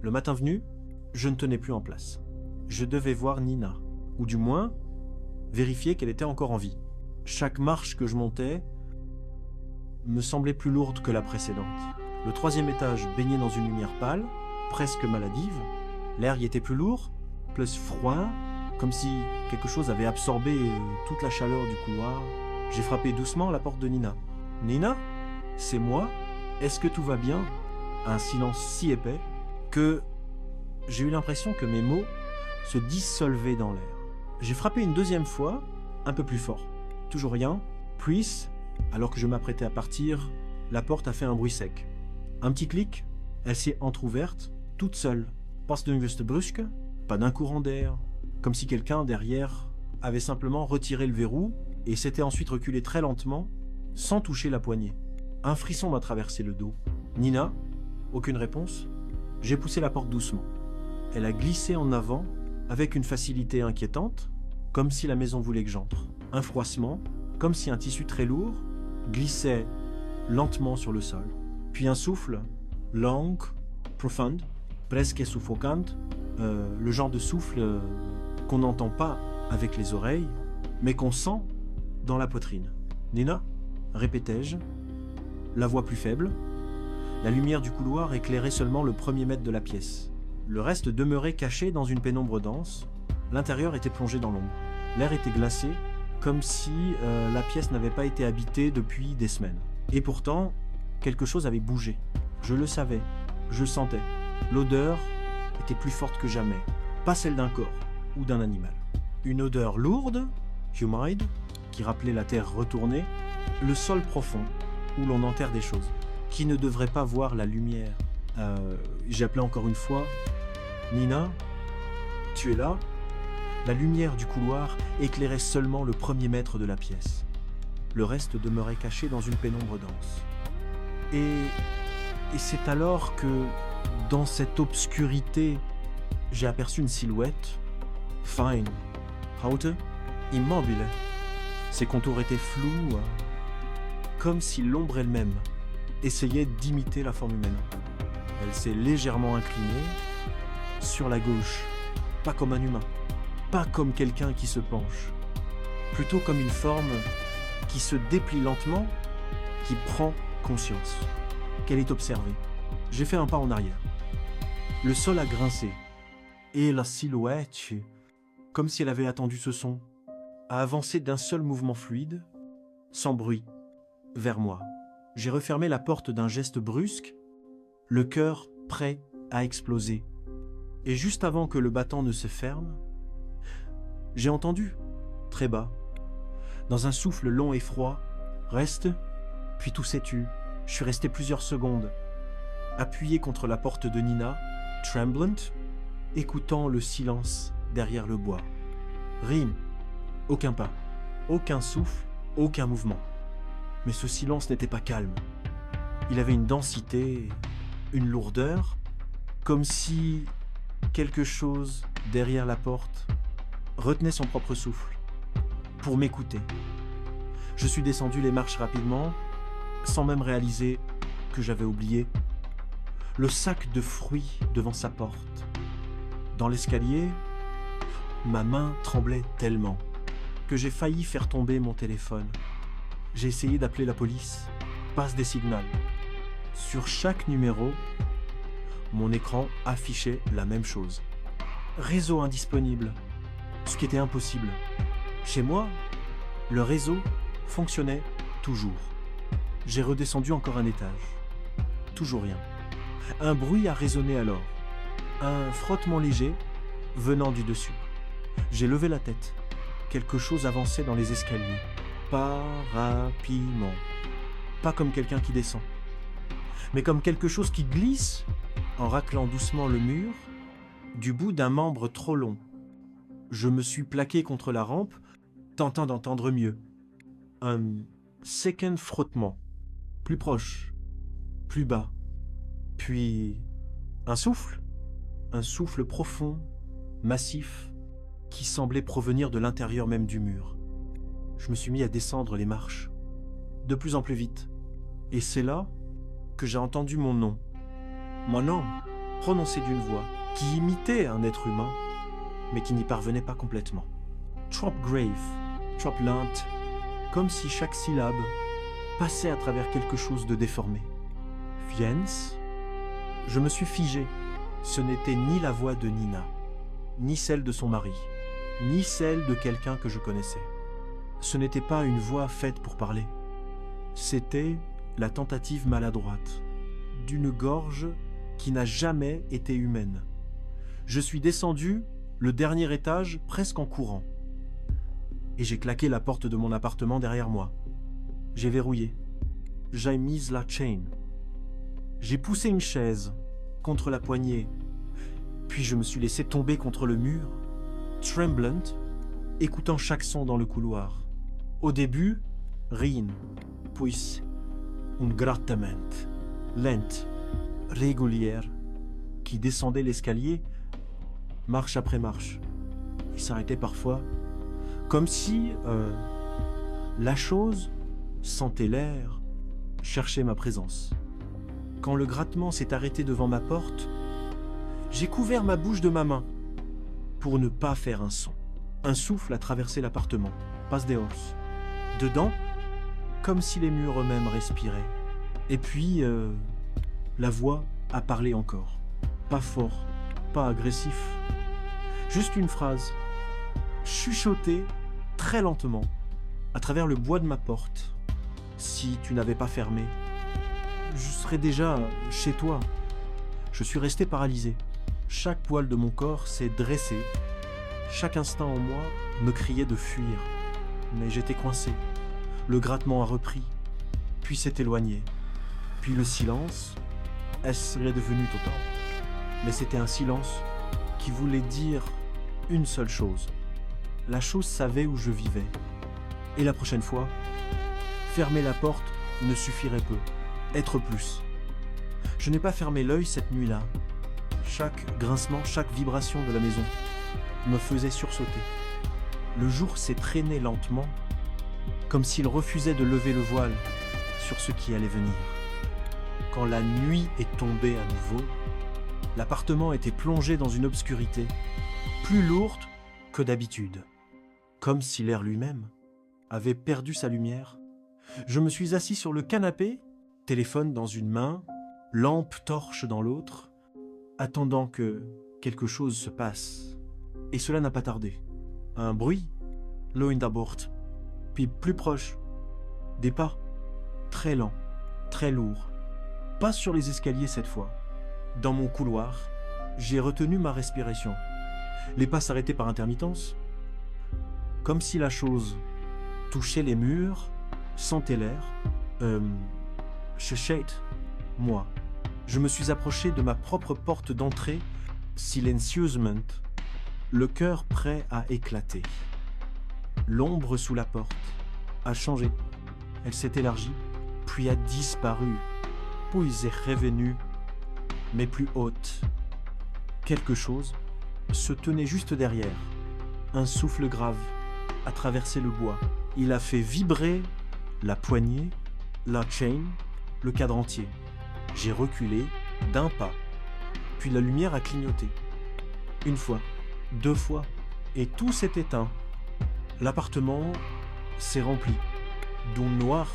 Le matin venu, je ne tenais plus en place. Je devais voir Nina, ou du moins vérifier qu'elle était encore en vie. Chaque marche que je montais me semblait plus lourde que la précédente. Le 3e étage baignait dans une lumière pâle, presque maladive. L'air y était plus lourd, plus froid, comme si quelque chose avait absorbé toute la chaleur du couloir. J'ai frappé doucement à la porte de Nina. « Nina, c'est moi. Est-ce que tout va bien ?» Un silence si épais que j'ai eu l'impression que mes mots se dissolvaient dans l'air. J'ai frappé une 2e fois, un peu plus fort. Toujours rien. Puis, alors que je m'apprêtais à partir, la porte a fait un bruit sec. Un petit clic, elle s'est entr'ouverte, toute seule. Pas d'une veste brusque, pas d'un courant d'air, comme si quelqu'un derrière avait simplement retiré le verrou et s'était ensuite reculé très lentement, sans toucher la poignée. Un frisson m'a traversé le dos. Nina, aucune réponse. J'ai poussé la porte doucement. Elle a glissé en avant avec une facilité inquiétante, comme si la maison voulait que j'entre. Un froissement, comme si un tissu très lourd glissait lentement sur le sol. Puis un souffle, long, profond, presque suffocant, le genre de souffle qu'on n'entend pas avec les oreilles, mais qu'on sent dans la poitrine. « Nina ?» répétai-je, la voix plus faible. La lumière du couloir éclairait seulement le 1er mètre de la pièce. Le reste demeurait caché dans une pénombre dense. L'intérieur était plongé dans l'ombre. L'air était glacé, comme si la pièce n'avait pas été habitée depuis des semaines. Et pourtant, quelque chose avait bougé. Je le savais, je le sentais. L'odeur était plus forte que jamais. Pas celle d'un corps ou d'un animal. Une odeur lourde, humide, qui rappelait la terre retournée, le sol profond, où l'on enterre des choses, qui ne devraient pas voir la lumière. J'ai appelé encore une fois. « Nina, tu es là ?» La lumière du couloir éclairait seulement le 1er mètre de la pièce. Le reste demeurait caché dans une pénombre dense. Et c'est alors que, dans cette obscurité, j'ai aperçu une silhouette, fine, haute, immobile. Ses contours étaient flous, comme si l'ombre elle-même essayait d'imiter la forme humaine. Elle s'est légèrement inclinée, sur la gauche, pas comme un humain, pas comme quelqu'un qui se penche, plutôt comme une forme qui se déplie lentement, qui prend conscience qu'elle est observée. J'ai fait un pas en arrière. Le sol a grincé, et la silhouette, comme si elle avait attendu ce son, a avancé d'un seul mouvement fluide, sans bruit, vers moi. J'ai refermé la porte d'un geste brusque, le cœur prêt à exploser. Et juste avant que le battant ne se ferme, j'ai entendu, très bas, dans un souffle long et froid, « Reste », puis tout s'est tu. Je suis resté plusieurs secondes, appuyé contre la porte de Nina, tremblant, écoutant le silence derrière le bois. Rien, aucun pas, aucun souffle, aucun mouvement. Mais ce silence n'était pas calme. Il avait une densité, une lourdeur, comme si quelque chose derrière la porte retenait son propre souffle pour m'écouter. Je suis descendu les marches rapidement, sans même réaliser que j'avais oublié le sac de fruits devant sa porte. Dans l'escalier, ma main tremblait tellement que j'ai failli faire tomber mon téléphone. J'ai essayé d'appeler la police, passe des signaux. Sur chaque numéro, mon écran affichait la même chose. Réseau indisponible, ce qui était impossible. Chez moi, le réseau fonctionnait toujours. J'ai redescendu encore un étage. Toujours rien. Un bruit a résonné alors. Un frottement léger venant du dessus. J'ai levé la tête. Quelque chose avançait dans les escaliers. Pas rapidement. Pas comme quelqu'un qui descend. Mais comme quelque chose qui glisse en raclant doucement le mur du bout d'un membre trop long. Je me suis plaqué contre la rampe, tentant d'entendre mieux. Un second frottement. Plus proche. Plus bas. Puis un souffle profond, massif, qui semblait provenir de l'intérieur même du mur. Je me suis mis à descendre les marches, de plus en plus vite. Et c'est là que j'ai entendu mon nom. Mon nom, prononcée d'une voix qui imitait un être humain, mais qui n'y parvenait pas complètement. Trop grave, trop lente, comme si chaque syllabe passait à travers quelque chose de déformé. Viens. Je me suis figé. Ce n'était ni la voix de Nina, ni celle de son mari, ni celle de quelqu'un que je connaissais. Ce n'était pas une voix faite pour parler. C'était la tentative maladroite d'une gorge qui n'a jamais été humaine. Je suis descendu le dernier étage presque en courant. Et j'ai claqué la porte de mon appartement derrière moi. J'ai verrouillé. J'ai mis la chaîne. J'ai poussé une chaise contre la poignée, puis je me suis laissé tomber contre le mur, tremblant, écoutant chaque son dans le couloir. Au début, rien, puis un grattement, lente, régulière, qui descendait l'escalier, marche après marche. Il s'arrêtait parfois, comme si la chose sentait l'air, cherchait ma présence. Quand le grattement s'est arrêté devant ma porte, j'ai couvert ma bouche de ma main pour ne pas faire un son. Un souffle a traversé l'appartement, passe des horses. Dedans, comme si les murs eux-mêmes respiraient. Et puis, la voix a parlé encore. Pas fort, pas agressif. Juste une phrase, chuchotée très lentement, à travers le bois de ma porte. Si tu n'avais pas fermé, je serais déjà chez toi. Je suis resté paralysé. Chaque poil de mon corps s'est dressé. Chaque instant en moi me criait de fuir. Mais j'étais coincé. Le grattement a repris, puis s'est éloigné. Puis le silence, est-ce serait devenu total? Mais c'était un silence qui voulait dire une seule chose. La chose savait où je vivais. Et la prochaine fois, fermer la porte ne suffirait peu. Être plus. Je n'ai pas fermé l'œil cette nuit-là. Chaque grincement, chaque vibration de la maison me faisait sursauter. Le jour s'est traîné lentement, comme s'il refusait de lever le voile sur ce qui allait venir. Quand la nuit est tombée à nouveau, l'appartement était plongé dans une obscurité, plus lourde que d'habitude, comme si l'air lui-même avait perdu sa lumière. Je me suis assis sur le canapé, téléphone dans une main, lampe torche dans l'autre, attendant que quelque chose se passe. Et cela n'a pas tardé. Un bruit, l'eau in der Bord, puis plus proche, des pas, très lents, très lourds. Pas sur les escaliers cette fois. Dans mon couloir, j'ai retenu ma respiration. Les pas s'arrêtaient par intermittence, comme si la chose touchait les murs, sentait l'air. Moi. Je me suis approché de ma propre porte d'entrée, silencieusement, le cœur prêt à éclater. L'ombre sous la porte a changé. Elle s'est élargie, puis a disparu, puis est revenue, mais plus haute. Quelque chose se tenait juste derrière. Un souffle grave a traversé le bois. Il a fait vibrer la poignée, la chaîne, le cadre entier. J'ai reculé d'un pas, puis la lumière a clignoté. Une fois, deux fois, et tout s'est éteint. L'appartement s'est rempli d'un noir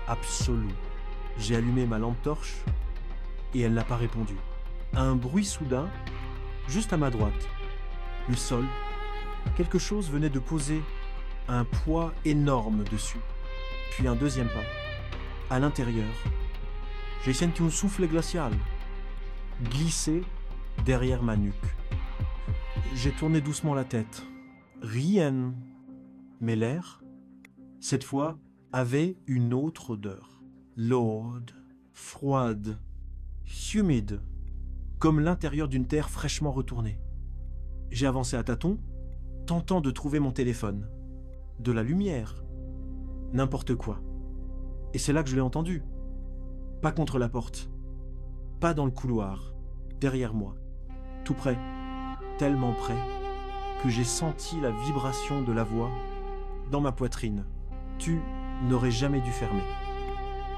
absolu. J'ai allumé ma lampe torche et elle n'a pas répondu. Un bruit soudain, juste à ma droite. Le sol, quelque chose venait de poser un poids énorme dessus. Puis un deuxième pas. À l'intérieur, j'ai senti un souffle glacial glisser derrière ma nuque. J'ai tourné doucement la tête. Rien. Mais l'air, cette fois, avait une autre odeur. Lourde, froide, humide, comme l'intérieur d'une terre fraîchement retournée. J'ai avancé à tâtons, tentant de trouver mon téléphone. De la lumière. N'importe quoi. Et c'est là que je l'ai entendu. Pas contre la porte. Pas dans le couloir. Derrière moi. Tout près. Tellement près que j'ai senti la vibration de la voix dans ma poitrine. Tu n'aurais jamais dû fermer.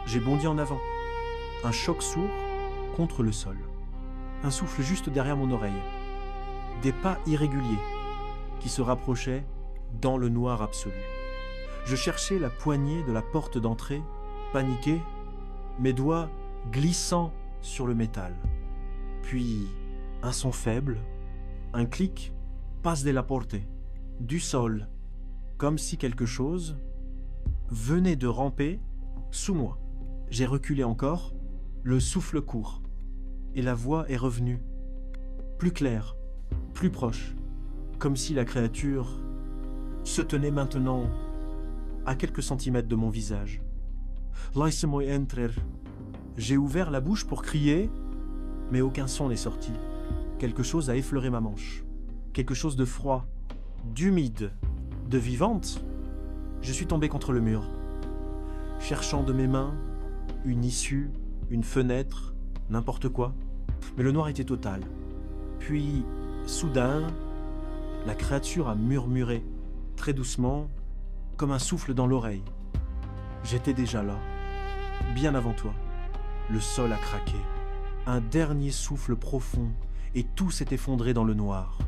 J'ai bondi en avant. Un choc sourd contre le sol. Un souffle juste derrière mon oreille. Des pas irréguliers qui se rapprochaient dans le noir absolu. Je cherchais la poignée de la porte d'entrée, paniqué, mes doigts glissant sur le métal. Puis, un son faible, un clic, passe de la porte, du sol, comme si quelque chose venait de ramper sous moi. J'ai reculé encore, le souffle court, et la voix est revenue, plus claire, plus proche, comme si la créature se tenait maintenant à quelques centimètres de mon visage. Laisse-moi entrer. J'ai ouvert la bouche pour crier, mais aucun son n'est sorti. Quelque chose a effleuré ma manche. Quelque chose de froid, d'humide, de vivante. Je suis tombé contre le mur, cherchant de mes mains une issue, une fenêtre, n'importe quoi. Mais le noir était total. Puis, soudain, la créature a murmuré, très doucement, comme un souffle dans l'oreille. J'étais déjà là, bien avant toi. Le sol a craqué. Un dernier souffle profond, et tout s'est effondré dans le noir.